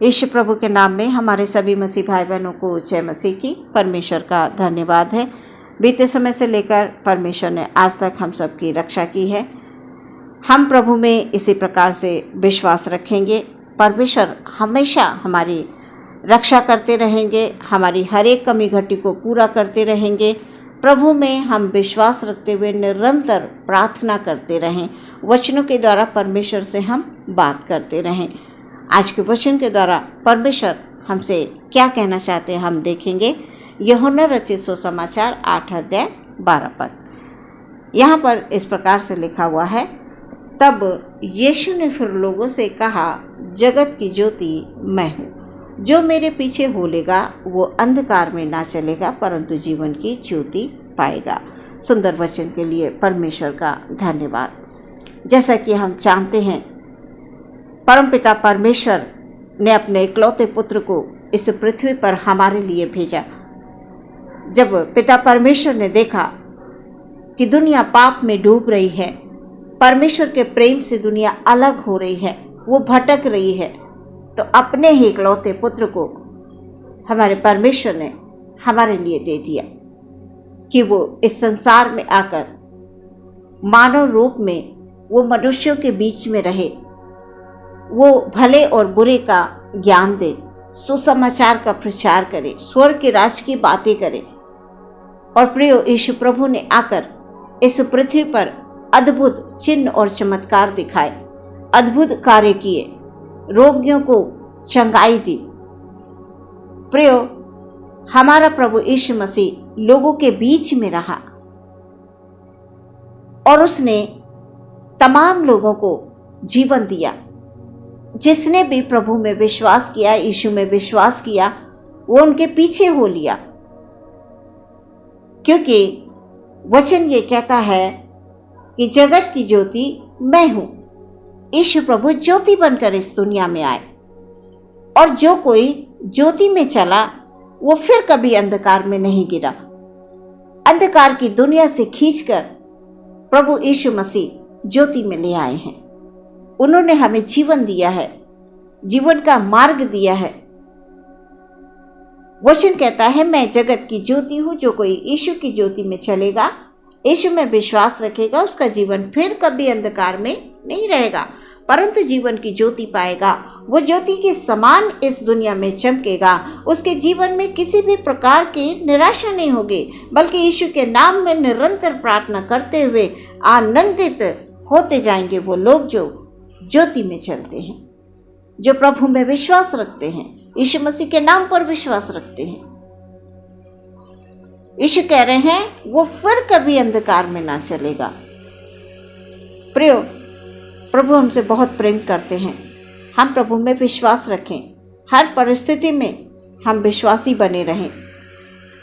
यीशु प्रभु के नाम में हमारे सभी मसीह भाई बहनों को जय मसीह की। परमेश्वर का धन्यवाद है। बीते समय से लेकर परमेश्वर ने आज तक हम सबकी रक्षा की है। हम प्रभु में इसी प्रकार से विश्वास रखेंगे। परमेश्वर हमेशा हमारी रक्षा करते रहेंगे, हमारी हर एक कमी घटी को पूरा करते रहेंगे। प्रभु में हम विश्वास रखते हुए निरंतर प्रार्थना करते रहें। वचनों के द्वारा परमेश्वर से हम बात करते रहें। आज के वचन के द्वारा परमेश्वर हमसे क्या कहना चाहते हैं हम देखेंगे। यूहन्ना रचित सुसमाचार 8 अध्याय 12 पद। यहाँ पर इस प्रकार से लिखा हुआ है, तब यीशु ने फिर लोगों से कहा, जगत की ज्योति मैं हूँ। जो मेरे पीछे होलेगा वो अंधकार में ना चलेगा परंतु जीवन की ज्योति पाएगा। सुंदर वचन के लिए परमेश्वर का धन्यवाद। जैसा कि हम जानते हैं, परमपिता परमेश्वर ने अपने इकलौते पुत्र को इस पृथ्वी पर हमारे लिए भेजा। जब पिता परमेश्वर ने देखा कि दुनिया पाप में डूब रही है, परमेश्वर के प्रेम से दुनिया अलग हो रही है, वो भटक रही है, तो अपने ही इकलौते पुत्र को हमारे परमेश्वर ने हमारे लिए दे दिया कि वो इस संसार में आकर मानव रूप में वो मनुष्यों के बीच में रहे, वो भले और बुरे का ज्ञान दे, सुसमाचार का प्रचार करे, स्वर्ग के राज की बातें करे। और प्रियो, यीशु प्रभु ने आकर इस पृथ्वी पर अद्भुत चिन्ह और चमत्कार दिखाए, अद्भुत कार्य किए, रोगियों को चंगाई दी। प्रियो, हमारा प्रभु यीशु मसीह लोगों के बीच में रहा और उसने तमाम लोगों को जीवन दिया। जिसने भी प्रभु में विश्वास किया, यीशु में विश्वास किया, वो उनके पीछे हो लिया, क्योंकि वचन ये कहता है कि जगत की ज्योति मैं हूं। यीशु प्रभु ज्योति बनकर इस दुनिया में आए और जो कोई ज्योति में चला वो फिर कभी अंधकार में नहीं गिरा। अंधकार की दुनिया से खींचकर प्रभु यीशु मसीह ज्योति में ले आए हैं। उन्होंने हमें जीवन दिया है, जीवन का मार्ग दिया है। वचन कहता है, मैं जगत की ज्योति हूं। जो कोई यीशु की ज्योति में चलेगा, यीशु में विश्वास रखेगा, उसका जीवन फिर कभी अंधकार में नहीं रहेगा परंतु जीवन की ज्योति पाएगा। वो ज्योति के समान इस दुनिया में चमकेगा। उसके जीवन में किसी भी प्रकार की निराशा नहीं होगी, बल्कि यीशु के नाम में निरंतर प्रार्थना करते हुए आनंदित होते जाएंगे वो लोग जो ज्योति में चलते हैं, जो प्रभु में विश्वास रखते हैं, यीशु मसीह के नाम पर विश्वास रखते हैं। यीशु कह रहे हैं वो फिर कभी अंधकार में ना चलेगा। प्रियो, प्रभु हमसे बहुत प्रेम करते हैं। हम प्रभु में विश्वास रखें, हर परिस्थिति में हम विश्वासी बने रहें।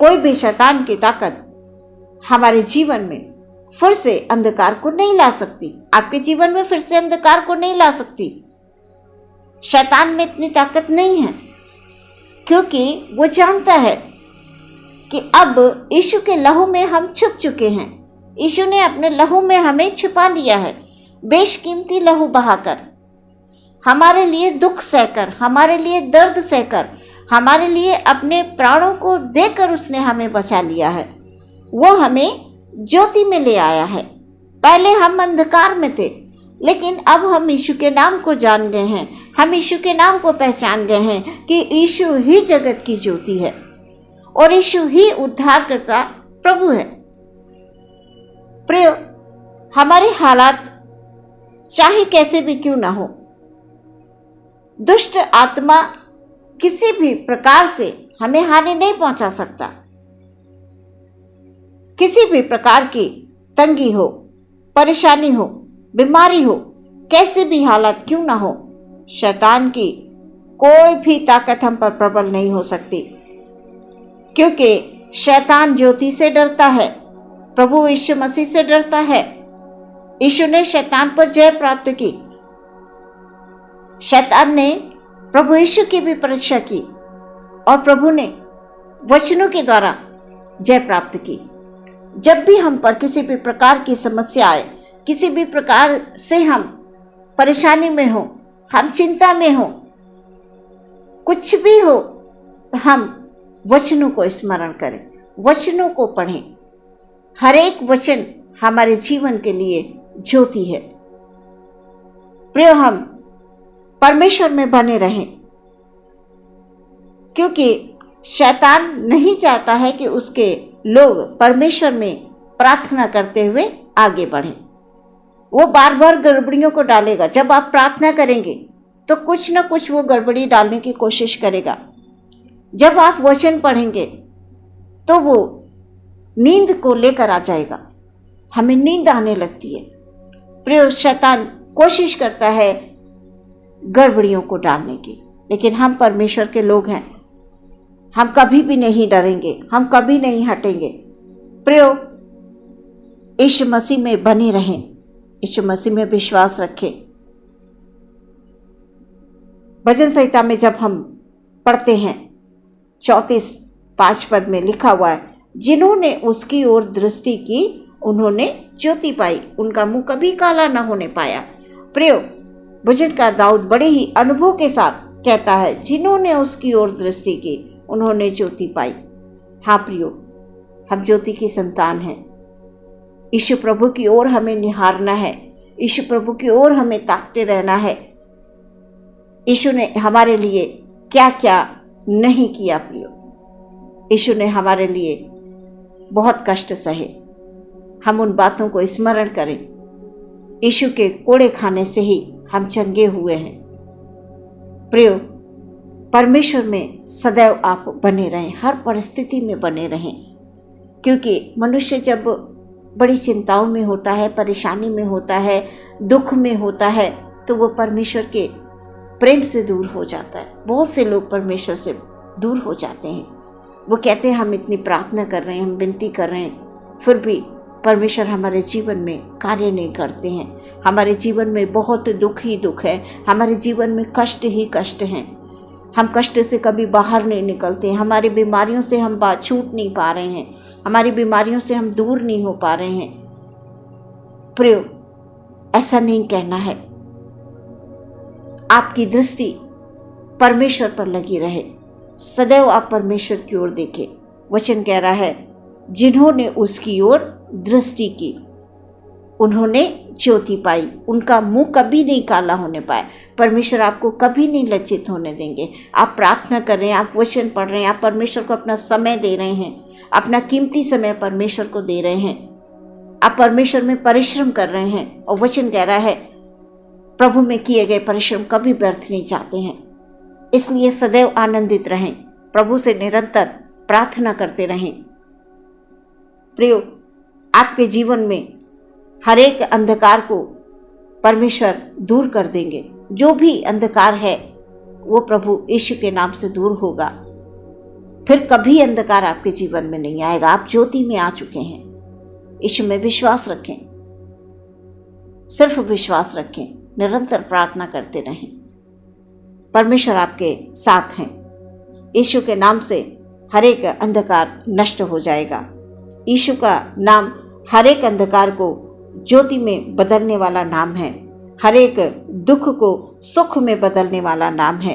कोई भी शैतान की ताकत हमारे जीवन में फिर से अंधकार को नहीं ला सकती। आपके जीवन में फिर से अंधकार को नहीं ला सकती। शैतान में इतनी ताकत नहीं है, क्योंकि वो जानता है कि अब यीशु के लहू में हम छुप चुके हैं। यीशु ने अपने लहू में हमें छुपा लिया है, बेशकीमती लहू बहाकर, हमारे लिए दुख सहकर, हमारे लिए दर्द सहकर, हमारे लिए अपने प्राणों को देकर उसने हमें बचा लिया है। वो हमें ज्योति में ले आया है। पहले हम अंधकार में थे, लेकिन अब हम यीशु के नाम को जान गए हैं। हम यीशु के नाम को पहचान गए हैं कि यीशु ही जगत की ज्योति है और यीशु ही उद्धारकर्ता प्रभु है। प्रियो, हमारे हालात चाहे कैसे भी क्यों ना हो, दुष्ट आत्मा किसी भी प्रकार से हमें हानि नहीं पहुंचा सकता। किसी भी प्रकार की तंगी हो, परेशानी हो, बीमारी हो, कैसे भी हालात क्यों ना हो, शैतान की कोई भी ताकत हम पर प्रबल नहीं हो सकती, क्योंकि शैतान ज्योति से डरता है, प्रभु यीशु मसीह से डरता है। यीशु ने शैतान पर जय प्राप्त की। शैतान ने प्रभु यीशु की भी परीक्षा की और प्रभु ने वचनों के द्वारा जय प्राप्त की। जब भी हम पर किसी भी प्रकार की समस्या आए, किसी भी प्रकार से हम परेशानी में हो, हम चिंता में हो, कुछ भी हो तो हम वचनों को स्मरण करें, वचनों को पढ़ें। हर एक वचन हमारे जीवन के लिए ज्योति है। प्रियो, हम परमेश्वर में बने रहें, क्योंकि शैतान नहीं चाहता है कि उसके लोग परमेश्वर में प्रार्थना करते हुए आगे बढ़ें। वो बार बार गड़बड़ियों को डालेगा। जब आप प्रार्थना करेंगे तो कुछ ना कुछ वो गड़बड़ी डालने की कोशिश करेगा। जब आप वचन पढ़ेंगे तो वो नींद को लेकर आ जाएगा, हमें नींद आने लगती है। प्रिय, शैतान कोशिश करता है गड़बड़ियों को डालने की, लेकिन हम परमेश्वर के लोग हैं, हम कभी भी नहीं डरेंगे, हम कभी नहीं हटेंगे। प्रियो, यीशु मसीह में बने रहें, यीशु मसीह में विश्वास रखें। भजन संहिता में जब हम पढ़ते हैं 34:5 पद में लिखा हुआ है, जिन्होंने उसकी ओर दृष्टि की उन्होंने ज्योति पाई, उनका मुंह कभी काला न होने पाया। प्रियो, भजनकार दाऊद बड़े ही अनुभव के साथ कहता है, जिन्होंने उसकी ओर दृष्टि की उन्होंने ज्योति पाई। हाँ प्रियो, हम ज्योति की संतान हैं। यीशु प्रभु की ओर हमें निहारना है, यीशु प्रभु की ओर हमें ताकते रहना है। यीशु ने हमारे लिए क्या क्या नहीं किया प्रियो। यीशु ने हमारे लिए बहुत कष्ट सहे। हम उन बातों को स्मरण करें। यीशु के कोड़े खाने से ही हम चंगे हुए हैं। प्रियो, परमेश्वर में सदैव आप बने रहें, हर परिस्थिति में बने रहें, क्योंकि मनुष्य जब बड़ी चिंताओं में होता है, परेशानी में होता है, दुख में होता है, तो वो परमेश्वर के प्रेम से दूर हो जाता है। बहुत से लोग परमेश्वर से दूर हो जाते हैं। वो कहते हैं हम इतनी प्रार्थना कर रहे हैं, हम विनती कर रहे हैं, फिर भी परमेश्वर हमारे जीवन में कार्य नहीं करते हैं। हमारे जीवन में बहुत दुख ही दुख है, हमारे जीवन में कष्ट ही कष्ट हैं। हम कष्ट से कभी बाहर नहीं निकलते। हमारी बीमारियों से हम छूट नहीं पा रहे हैं, हमारी बीमारियों से हम दूर नहीं हो पा रहे हैं। प्रियो, ऐसा नहीं कहना है। आपकी दृष्टि परमेश्वर पर लगी रहे, सदैव आप परमेश्वर की ओर देखें। वचन कह रहा है, जिन्होंने उसकी ओर दृष्टि की उन्होंने ज्योति पाई, उनका मुंह कभी नहीं काला होने पाया। परमेश्वर आपको कभी नहीं लज्जित होने देंगे। आप प्रार्थना कर रहे हैं, आप वचन पढ़ रहे हैं, आप परमेश्वर को अपना समय दे रहे हैं, अपना कीमती समय परमेश्वर को दे रहे हैं, आप परमेश्वर में परिश्रम कर रहे हैं। और वचन कह रहा है, प्रभु में किए गए परिश्रम कभी व्यर्थ नहीं जाते हैं। इसलिए सदैव आनंदित रहें, प्रभु से निरंतर प्रार्थना करते रहें। प्रियो, आपके जीवन में हर एक अंधकार को परमेश्वर दूर कर देंगे। जो भी अंधकार है वो प्रभु यीशु के नाम से दूर होगा। फिर कभी अंधकार आपके जीवन में नहीं आएगा। आप ज्योति में आ चुके हैं। यीशु में विश्वास रखें, सिर्फ विश्वास रखें, निरंतर प्रार्थना करते रहें। परमेश्वर आपके साथ हैं। यीशु के नाम से हर एक अंधकार नष्ट हो जाएगा। यीशु का नाम हर एक अंधकार को ज्योति में बदलने वाला नाम है, हर एक दुख को सुख में बदलने वाला नाम है।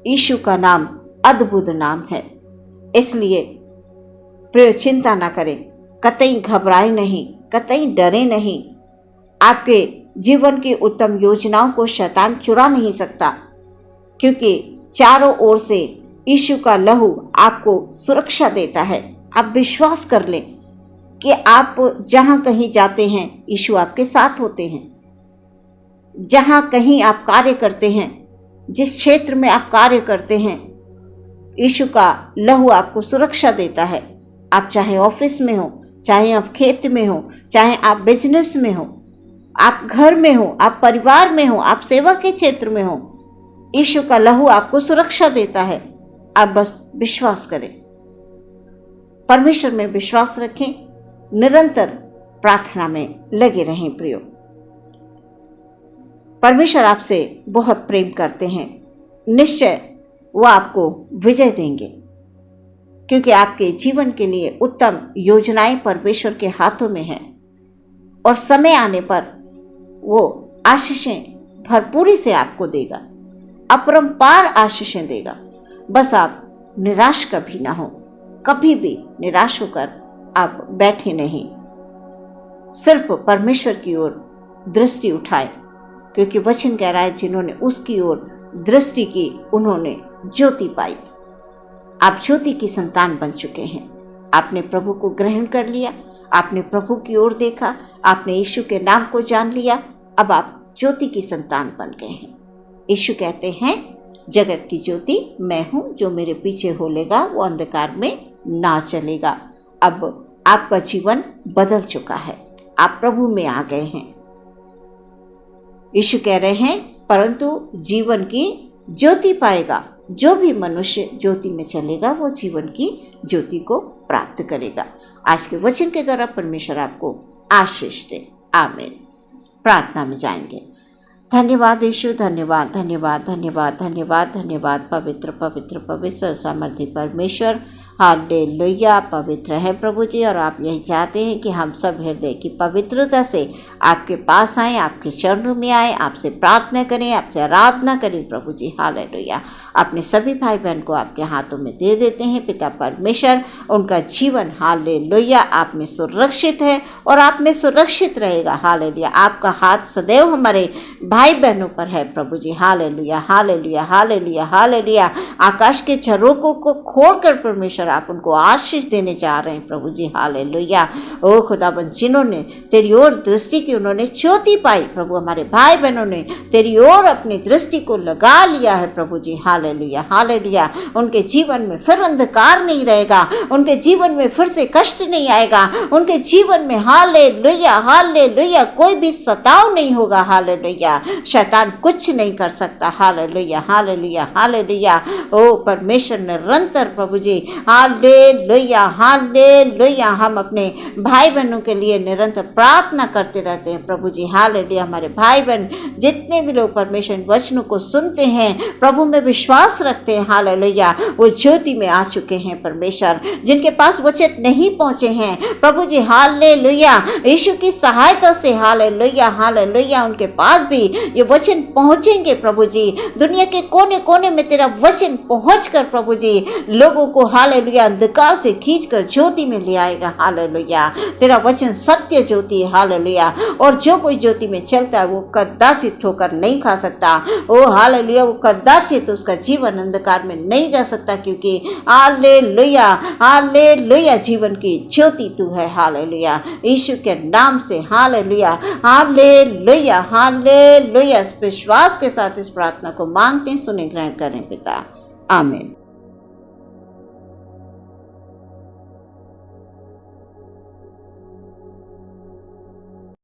यीशु का नाम अद्भुत नाम है। इसलिए प्रिय, चिंता ना करें, कतई घबराए नहीं, कतई डरे नहीं। आपके जीवन की उत्तम योजनाओं को शैतान चुरा नहीं सकता, क्योंकि चारों ओर से यीशु का लहू आपको सुरक्षा देता है। आप विश्वास कर लें कि आप जहाँ कहीं जाते हैं यीशु आपके साथ होते हैं। जहाँ कहीं आप कार्य करते हैं, जिस क्षेत्र में आप कार्य करते हैं, यीशु का लहू आपको सुरक्षा देता है। आप चाहे ऑफिस में हो, चाहे आप खेत में हो, चाहे आप बिजनेस में हो, आप घर में हो, आप परिवार में हो, आप सेवा के क्षेत्र में हो, यीशु का लहू आपको सुरक्षा देता है। आप बस विश्वास करें, परमेश्वर में विश्वास रखें, निरंतर प्रार्थना में लगे रहें। प्रियो, परमेश्वर आपसे बहुत प्रेम करते हैं। निश्चय वो आपको विजय देंगे, क्योंकि आपके जीवन के लिए उत्तम योजनाएं परमेश्वर के हाथों में हैं और समय आने पर वो आशीषें भरपूरी से आपको देगा, अपरंपार आशीषें देगा। बस आप निराश कभी ना हो, कभी भी निराश होकर आप बैठे नहीं, सिर्फ परमेश्वर की ओर दृष्टि उठाए, क्योंकि वचन कह रहा है जिन्होंने उसकी ओर दृष्टि की उन्होंने ज्योति पाई। आप ज्योति की संतान बन चुके हैं। आपने प्रभु को ग्रहण कर लिया, आपने प्रभु की ओर देखा, आपने यीशु के नाम को जान लिया, अब आप ज्योति की संतान बन गए हैं। यीशु कहते हैं जगत की ज्योति मैं हूं, जो मेरे पीछे होलेगा वो अंधकार में ना चलेगा। अब आपका जीवन बदल चुका है, आप प्रभु में आ गए हैं। यीशु कह रहे हैं परंतु जीवन की ज्योति पाएगा, जो भी मनुष्य ज्योति में चलेगा वो जीवन की ज्योति को प्राप्त करेगा। आज के वचन के द्वारा परमेश्वर आपको आशीष दे। आमीन। प्रार्थना में जाएंगे। धन्यवाद यीशु, धन्यवाद धन्यवाद धन्यवाद धन्यवाद धन्यवाद पवित्र पवित्र पवित्र सामर्थी परमेश्वर। हालेलुया, पवित्र है प्रभु जी, और आप यही चाहते हैं कि हम सब हृदय की पवित्रता से आपके पास आएँ, आपके चरणों में आएँ, आपसे प्रार्थना करें, आपसे आराधना करें प्रभु जी। हालेलुया। अपने सभी भाई बहन को आपके हाथों में दे देते हैं पिता परमेश्वर। उनका जीवन हालेलुया आप में सुरक्षित है और आप में सुरक्षित रहेगा। हालेलुया। आपका हाथ सदैव हमारे भाई बहनों पर है प्रभु जी। Hallelujah hallelujah hallelujah hallelujah. आकाश के झरोकों को खोलकर परमेश्वर आप उनको आशीष देने जा रहे हैं प्रभु जी। हालेलुया। ओ खुदाबंद, जिन्होंने तेरी ओर दृष्टि की उन्होंने ज्योति पाई प्रभु। हमारे भाई बहनों ने तेरी ओर अपनी दृष्टि को लगा लिया है प्रभु जी। Hallelujah hallelujah. उनके जीवन में फिर अंधकार नहीं रहेगा, उनके जीवन में फिर से कष्ट नहीं आएगा, उनके जीवन में हालेलुया हालेलुया कोई भी सताव नहीं होगा। हालेलुया। शैतान कुछ नहीं कर सकता। Hallelujah hallelujah hallelujah. ओ परमेश्वर निरंतर प्रभु जी हालेलुया हालेलुया हम अपने भाई बहनों के लिए निरंतर प्रार्थना करते रहते हैं प्रभु जी। हालेलुया। हमारे भाई बहन जितने भी लोग परमेश्वर वचनों को सुनते हैं, प्रभु में विश्वास रखते हैं, हालेलुया वो ज्योति में आ चुके हैं परमेश्वर। जिनके पास वचन नहीं पहुंचे हैं प्रभु जी, हालेलुया यीशु की सहायता से हालेलुया हालेलुया उनके पास भी ये वचन पहुंचेंगे प्रभु जी। दुनिया के कोने कोने में तेरा वचन पहुंचकर प्रभु जी लोगों को हालेलुया अंधकार से खींचकर ज्योति में ले आएगा। हालेलुया। तेरा वचन सत्य ज्योति है। हालेलुया। और जो कोई ज्योति में चलता है वो कदाचित ठोकर नहीं खा सकता। ओ हालेलुया वो कदाचित उसका जीवन अंधकार में नहीं जा सकता, क्योंकि हालेलुया हालेलुया जीवन की ज्योति तू है। हालेलुया। यीशु के नाम से हालेलुया हालेलुया हालेलुया विश्वास के साथ इस प्रार्थना को मांगते हैं, सुने ग्रहण करें पिता। आमीन।